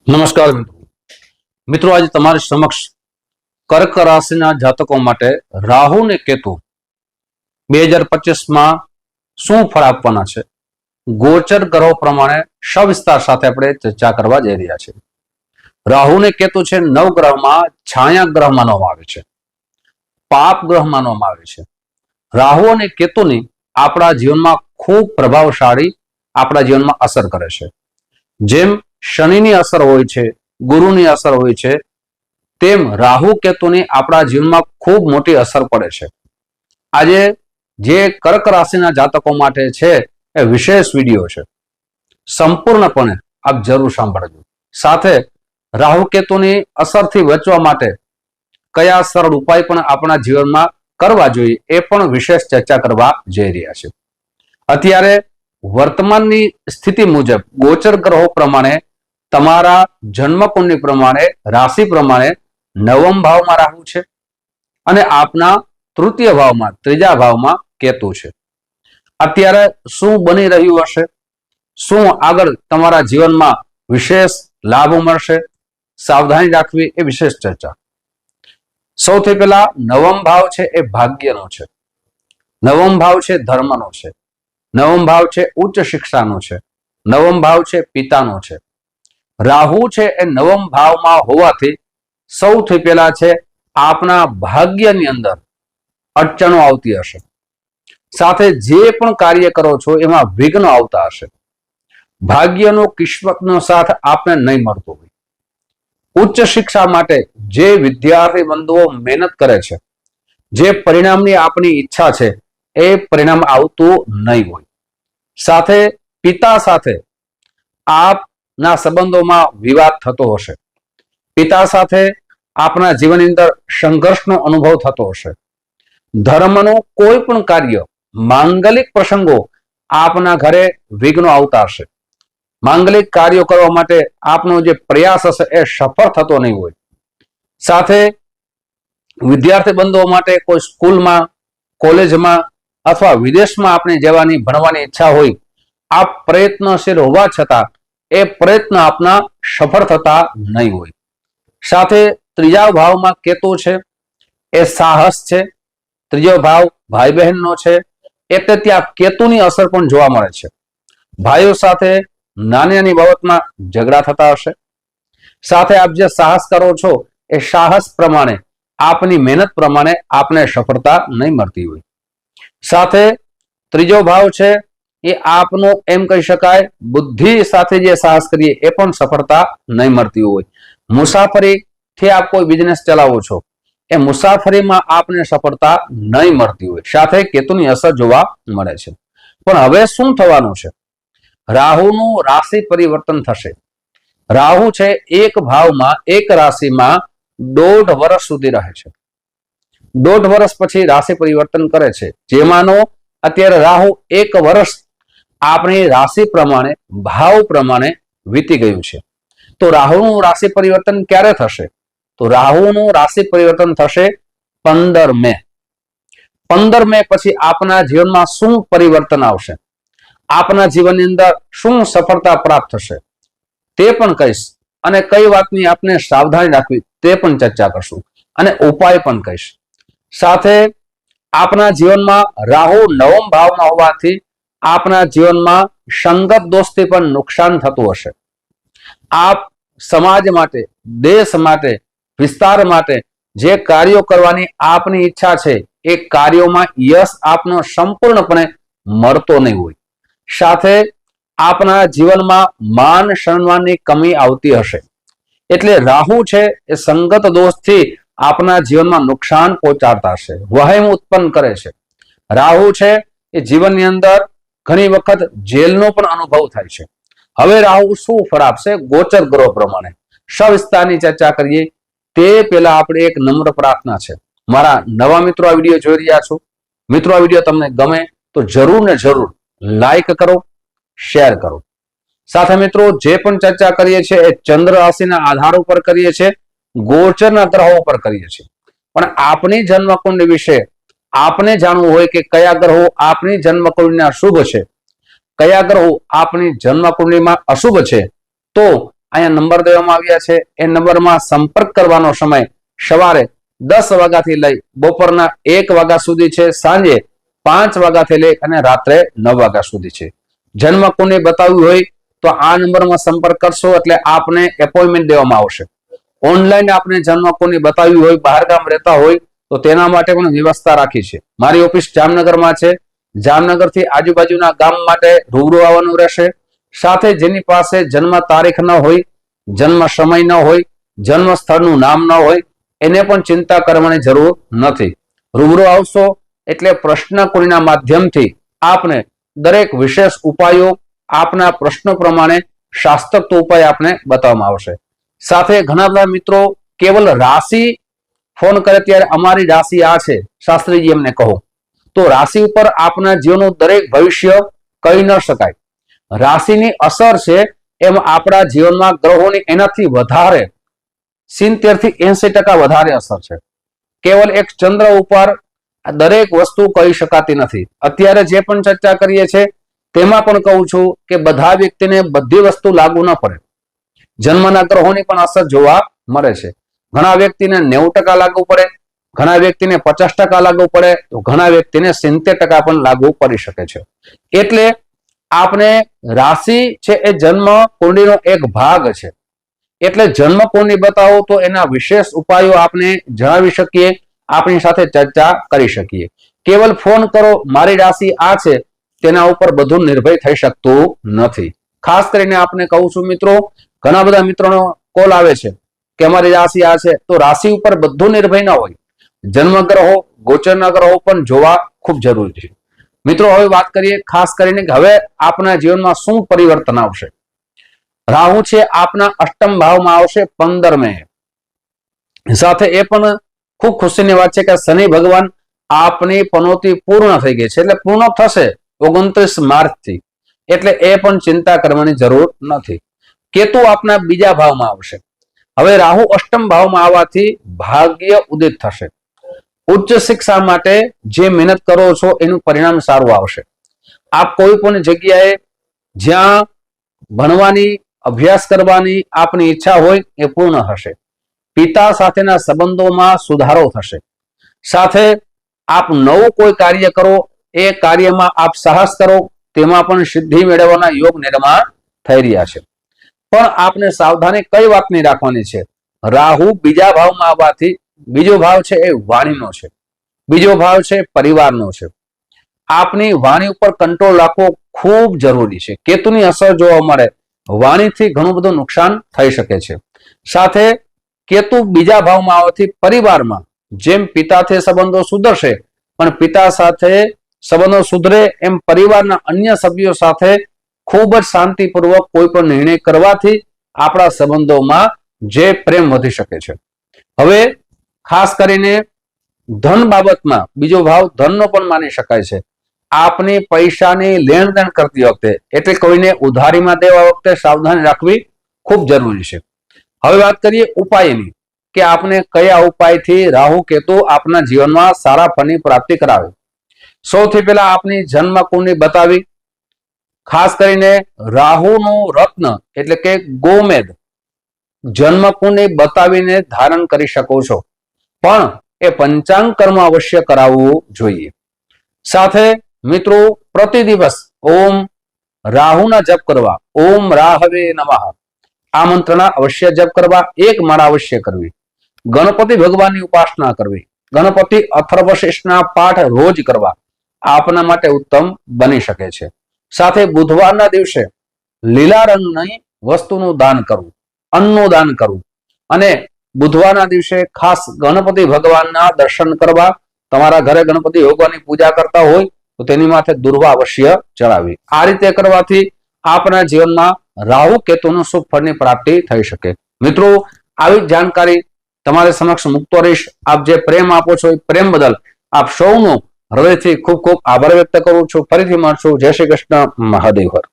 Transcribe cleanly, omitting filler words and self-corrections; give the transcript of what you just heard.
નમસ્કાર મિત્રો, આજે તમારી સમક્ષ કર્ક રાશિના જાતકો માટે રાહુ ને કેતુ 2025માં શું ફળ આપવાના છે, ગોચર ગ્રહો પ્રમાણે સવિસ્તાર સાથે આપણે ચર્ચા કરવા જઈ રહ્યા છીએ. રાહુ ને કેતુ છે નવગ્રહમાં છાયા ગ્રહ માનવામાં આવે છે, પાપ ગ્રહ માનવામાં આવે છે. રાહુ અને કેતુની આપણા જીવનમાં ખૂબ પ્રભાવશાળી આપણા જીવનમાં અસર કરે છે. જેમ શનિની અસર હોય છે, ગુરુની અસર હોય છે, તેમ રાહુ કેતુની આપણા જીવનમાં ખૂબ મોટી અસર પડે છે. આજે જે કર્ક રાશિના જાતકો માટે છે એ વિશેષ વિડીયો છે, સંપૂર્ણપણે આપ જરૂર સાંભળજો. સાથે રાહુ કેતુની અસરથી બચવા માટે કયા સરળ ઉપાય પણ આપણા જીવનમાં કરવા જોઈએ એ પણ વિશેષ ચર્ચા કરવા જઈ રહ્યા છે. અત્યારે વર્તમાનની સ્થિતિ મુજબ ગોચર ગ્રહો પ્રમાણે તમારા જન્મકુંડલી પ્રમાણે રાશિ પ્રમાણે નવમ ભાવમાં રાહુ છે અને આપના તૃતીય ભાવમાં ત્રીજા ભાવમાં કેતુ છે. અત્યારે શું બની રહ્યું હશે, શું આગળ તમારા જીવનમાં વિશેષ લાભ મળશે, સાવધાની રાખવી એ વિશેષ ચર્ચા. સૌથી પહેલા નવમ ભાવ છે એ ભાગ્યનો છે, નવમ ભાવ છે ધર્મનો છે, નવમ ભાવ છે ઉચ્ચ શિક્ષાનો છે, નવમ ભાવ છે પિતાનો છે. રાહુ છે એ નવમ ભાવમાં હોવાથી સૌથી પહેલા છે આપના ભાગ્યની અંદર અડચણો આવતી હશે, સાથે જે પણ કાર્ય કરો છો એમાં વિઘ્નો આવતા હશે. ભાગ્યનો કિસ્મતનો સાથ આપને નહીં મળતો હોય. ઉચ્ચ શિક્ષા માટે જે વિદ્યાર્થી બંધુઓ મહેનત કરે છે, જે પરિણામની આપણી ઈચ્છા છે એ પરિણામ આવતું નહીં હોય. સાથે પિતા સાથે આપના સંબંધોમાં વિવાદ થતો હશે, પિતા સાથે આપના જીવનની અંદર સંઘર્ષનો અનુભવ થતો હશે. ધર્મનું કોઈ પણ કાર્ય, માંગલિક પ્રસંગો આપના ઘરે વિઘ્નો આવતા હશે. માંગલિક કાર્યો કરવા માટે આપનો જે પ્રયાસ હશે એ સફળ થતો નહીં હોય. સાથે વિદ્યાર્થી બંધુઓ માટે કોઈ સ્કૂલમાં, કોલેજમાં અથવા વિદેશમાં આપણે જવાની ભણવાની ઈચ્છા હોય, આ પ્રયત્નશીલ હોવા છતાં એ પ્રયત્ન આપના સફળ થતા નહીં હોય. સાથે ત્રીજા ભાવમાં કેતુ છે એ સાહસ છે. ત્રીજો ભાવ ભાઈ બહેનનો છે એટલે ત્યાં કેતુની અસર પણ જોવા મળે છે. ભાઈઓ સાથે નાની નાની બાબતમાં ઝઘડા થતા હશે. સાથે આપ જે સાહસ કરો છો એ સાહસ પ્રમાણે, આપની મહેનત પ્રમાણે આપને સફળતા નહીં મળતી હોય. સાથે ત્રીજો ભાવ છે એ આપનો એમ કહી શકાય બુદ્ધિ સાથે જે સાહસ કરીએ એ પણ સફળતા નહીં મળતી હોય. મુસાફરીથી આપ કોઈ બિઝનેસ ચલાવો છો, એ મુસાફરીમાં આપને સફળતા નહીં મળતી હોય. સાથે કેતુની અસર જોવા મળે છે. પણ હવે શું થવાનું છે? રાહુનું રાશિ પરિવર્તન થશે. રાહુ છે એક ભાવમાં, એક રાશિમાં 1.5 વર્ષ સુધી રહે છે. 1.5 વર્ષ પછી રાશિ પરિવર્તન કરે છે, જેમાંનો અત્યારે રાહુ 1 વર્ષ આપણી રાશિ પ્રમાણે, ભાવ પ્રમાણે વીતી ગયું છે. તો રાહુનું રાશિ પરિવર્તન ક્યારે થશે? તો રાહુનું રાશિ પરિવર્તન થશે 15 મે. 15 મે પછી આપના જીવનમાં શું પરિવર્તન આવશે, આપના જીવનની અંદર શું સફળતા પ્રાપ્ત થશે તે પણ કહીશ, અને કઈ વાતની આપને સાવધાની રાખવી તે પણ ચર્ચા કરશું, અને ઉપાય પણ કહીશ. સાથે આપના જીવનમાં રાહુ નવમ ભાવમાં હોવાથી આપના જીવનમાં સંગત દોષથી પણ નુકસાન થતું હશે. આપ સમાજ માટે, દેશ માટે, વિસ્તાર માટે જે કાર્યો કરવાની આપની ઈચ્છા છે એ કાર્યોમાં યશ આપનો સંપૂર્ણપણે મળતો નહીં હોય. સાથે આપના જીવનમાં માન સન્માનની કમી આવતી હશે. એટલે રાહુ છે એ સંગત દોષથી આપના જીવનમાં નુકસાન પહોંચાડતા હશે, વહેમ ઉત્પન્ન કરે છે. રાહુ છે એ જીવનની અંદર ઘણી વખત જેલનો પણ અનુભવ થાય છે. હવે રાહુ શું ફળ આપશે ગોચર ગ્રહ પ્રમાણે સવિસ્તારની ચર્ચા કરીએ તે પહેલા આપણે એક નમ્ર પ્રાર્થના છે. મારા નવા મિત્રો આ વિડીયો જોઈ રહ્યા છો, મિત્રો આ વિડીયો તમને ગમે તો જરૂર ને જરૂર લાઈક કરો, શેર કરો. સાથે મિત્રો જે પણ ચર્ચા કરીએ છીએ એ ચંદ્ર રાશિના આધાર ઉપર કરીએ છીએ, ગોચરના ગ્રહો ઉપર કરીએ છીએ. પણ આપની જન્મકુંડલી વિશે આપને જાણવું હોય કે કયા ગ્રહો આપની જન્મકુંડલીના શુભ છે, કયા ગ્રહો આપની જન્મકુંડલીમાં અશુભ છે, તો અહીંયા નંબર દેવામાં આવ્યા છે. એ નંબરમાં સંપર્ક કરવાનો સમય સવારે 10 વાગ્યાથી લઈ બપોરના 1 વાગ્યા સુધી છે, સાંજે 5 વાગ્યાથી લઈ અને રાત્રે 9 વાગ્યા સુધી છે. જન્મ કોને બતાવ્યું હોય તો આ નંબરમાં સંપર્ક કરશો એટલે આપને એપોઇન્ટમેન્ટ દેવામાં આવશે. ઓનલાઈન આપણે જન્મ કોને બતાવ્યું હોય, બહાર ગામ રહેતા હોય તો તેના માટે પણ વ્યવસ્થા રાખી છે. મારી ઓફિસ જામનગરમાં છે. જામનગરથી આજુબાજુના ગામ માટે રૂબરૂ આવવાનું રહેશે. સાથે જેની પાસે જન્મ તારીખ ન હોય, જન્મ સમય ન હોય, જન્મ સ્થળનું નામ ન હોય, એને પણ ચિંતા કરવાની જરૂર નથી. રૂબરૂ આવશો એટલે પ્રશ્ન કોણીના માધ્યમથી આપને દરેક વિશેષ ઉપાયો આપના પ્રશ્નો પ્રમાણે શાસ્ત્રોક્ત ઉપાય આપને બતાવવામાં આવશે. સાથે ઘણા બધા મિત્રો કેવલ રાશિ ફોન કરે ત્યારે અમારી રાશિ આ છે શાસ્ત્રીજી એમને કહો, તો રાશિ ઉપર આપના જીવનનું દરેક ભવિષ્ય કહી ન શકાય. રાશિની અસર છે એમ આપણા જીવનમાં ગ્રહોની એનાથી વધારે 70 થી 80% વધારે અસર છે. કેવલ એક ચંદ્ર ઉપર દરેક વસ્તુ કહી શકાતી નથી. અત્યારે જે પણ ચર્ચા કરીએ છીએ તેમાં પણ કહું છું કે બધા વ્યક્તિને બધી વસ્તુ લાગુ ન પડે. જન્મના ગ્રહોની પણ અસર જોવા મળે છે. ઘણા વ્યક્તિને 90% લાગુ પડે, ઘણા વ્યક્તિને 50% લાગુ પડે, તો ઘણા વ્યક્તિને 70% પણ લાગુ પડી શકે છે. એટલે આપણે રાશિ છે એ જન્મ કુંડળીનો એક ભાગ છે. એટલે જન્મ કુંડળી બતાવો તો એના વિશેષ ઉપાયો આપણે જણાવી શકીએ, આપણી સાથે ચર્ચા કરી શકીએ. કેવલ ફોન કરો મારી રાશિ આ છે તેના ઉપર બધું નિર્ભય થઈ શકતું નથી. ખાસ કરીને આપણે કહું છું મિત્રો, ઘણા બધા મિત્રોનો કોલ આવે છે કે અમારી રાશિ આ છે, તો રાશિ ઉપર બધું નિર્ભય ન હોય. જન્મ ગ્રહો, ગોચરના ગ્રહો પણ જોવા ખૂબ જરૂરી છે. મિત્રો હવે વાત કરીએ ખાસ કરીને કે હવે આપના જીવનમાં શું પરિવર્તન આવશે. રાહુ છે આપના અષ્ટમ ભાવમાં આવશે 15 મે. સાથે એ પણ ખૂબ ખુશીની વાત છે કે શનિ ભગવાન આપની પનોતી પૂર્ણ થઈ ગઈ છે, એટલે પૂર્ણ થશે 29 માર્ચથી. એટલે એ પણ ચિંતા કરવાની જરૂર નથી. કેતુ આપના બીજા ભાવમાં આવશે. હવે રાહુ અષ્ટમ ભાવમાં આવવાથી ભાગ્ય ઉદિત થશે. ઉચ્ચ શિક્ષા માટે જે મહેનત કરો છો એનું પરિણામ સારું આવશે. આપ કોઈ પણ જગ્યાએ જ્યાં ભણવાની, અભ્યાસ કરવાની આપની ઈચ્છા હોય એ પૂર્ણ થશે. પિતા સાથેના સંબંધોમાં સુધારો થશે. સાથે આપ નવું કોઈ કાર્ય કરો, એ કાર્યમાં આપ સાહસ કરો, તેમાં પણ સિદ્ધિ મેળવવાના યોગ નિર્માણ થઈ રહ્યા છે. પણ આપને સાવધાની કઈ વાતની રાખવાની છે? રાહુ બીજા ભાવમાં આવવાથી, બીજો ભાવ છે એ વાણીનો છે, બીજો ભાવ છે પરિવારનો છે. આપની વાણી ઉપર કંટ્રોલ રાખવો ખૂબ જરૂરી છે. કેતુની અસર જોવા મળે, વાણીથી ઘણું બધું નુકસાન થઈ શકે છે. સાથે કેતુ બીજા ભાવમાં આવવાથી પરિવારમાં જેમ પિતાથી સંબંધો સુધરશે, પણ પિતા સાથે સંબંધો સુધરે એમ પરિવારના અન્ય સભ્યો સાથે ખૂબ જ શાંતિપૂર્વક કોઈ પણ નિર્ણય કરવાથી આપણા સંબંધોમાં જે પ્રેમ વધી શકે છે. હવે ખાસ કરીને ધન બાબતમાં બીજો ભાવ ધનનો પણ માની શકાય છે. આપની પૈસાની લેણ દેણ કરતી વખતે, એટલે કોઈને ઉધારીમાં દેવા વખતે સાવધાની રાખવી ખૂબ જરૂરી છે. હવે વાત કરીએ ઉપાયની, કે આપને કયા ઉપાયથી રાહુ કેતુ આપના જીવનમાં સારા ફળની પ્રાપ્તિ કરાવે. સૌથી પહેલા આપની જન્મ કુંડળી બતાવી, ખાસ કરીને રાહુનું રત્ન એટલે કે ગોમેદ જન્મ કુંડળી બતાવીને ધારણ કરી શકો છો, પણ એ પંચાંગ કર્મ અવશ્ય કરાવવું જોઈએ. સાથે મિત્રો પ્રતિ દિવસ ઓમ રાહુના જપ કરવા, ઓમ રાહવે નમઃ આ મંત્રના અવશ્ય જપ કરવા, એક માળા અવશ્ય કરવી. ગણપતિ ભગવાનની ઉપાસના કરવી, ગણપતિ અથર્વશીર્ષના પાઠ રોજ કરવા આપના માટે ઉત્તમ બની શકે છે. સાથે બુધવારના દિવસે લીલા રંગની વસ્તુનું દાન કરવું, અન્નનું દાન કરવું, અને બુધવારના દિવસે ખાસ ગણપતિ ભગવાનના દર્શન કરવા. તમારા ઘરે ગણપતિ ભગવાનની પૂજા કરતા હોય તો તેની માથે દુર્વા અવશ્ય ચડાવવી. આ રીતે કરવાથી આપના જીવનમાં રાહુ કેતુનું શુભ ફળની પ્રાપ્તિ થઈ શકે. મિત્રો આવી જાણકારી તમારે સમક્ષ મૂકતો રહીશ. આપ જે પ્રેમ આપો છો એ પ્રેમ બદલ આપ સૌનો હૃદયથી ખૂબ ખૂબ આભાર વ્યક્ત કરું છું. ફરીથી મળશું. જય શ્રી કૃષ્ણ. મહાદેવ હર.